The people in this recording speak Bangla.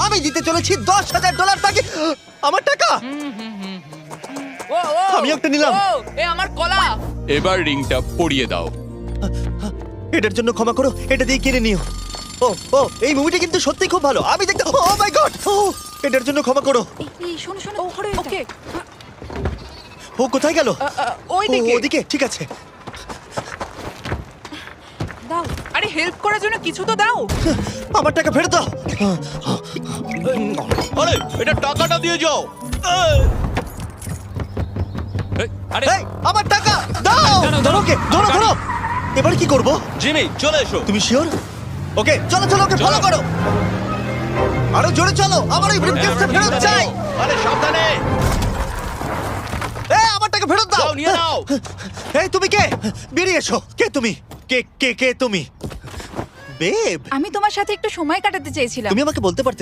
আমি দিতে চলেছি $10,000 তাকে। আমার টাকা ও ও আমি একটা নিলাম। ও, এ আমার কলা। এবার রিংটা পরিয়ে দাও। এটার জন্য ক্ষমা করো, এটা দিয়ে কিনে নিও। ও ও এই মুভিটা কিন্তু সত্যি খুব ভালো, আমি দেখতে। ও মাই গড, এটার জন্য ক্ষমা করো। এই শোনো শোনো ও ধরো এটা। ওকে ও কোথায় গেল? ওই দিকে। ওদিকে, ঠিক আছে। দাও। আরে হেল্প করার জন্য কিছু তো দাও। আমার টাকা ফেরত দাও। আরে এটা টাকাটা দিয়ে যাও। আরে এই, আমার টাকা দাও। দাঁড়াও, ধরো ওকে, ধরো আমার ধরো। এবার কি করব? জিমি চলে এসো। তুমি শিওর? ওকে চলো চলো, ওকে ফলো করো। আরো জোরে চলো, আমার এই ব্রিফকেসটা ফেরত চাই। আরে সাবধানে। এই আমার টাকা ফেরত দাও। যাও নিয়ে নাও। এই তুমি কে? বেরিয়ে এসো। কে তুমি? কে কে কে তুমি? বেব, আমি তোমার সাথে একটু সময় কাটাতে চেয়েছিলাম। তুমি আমাকে বলতে পারতে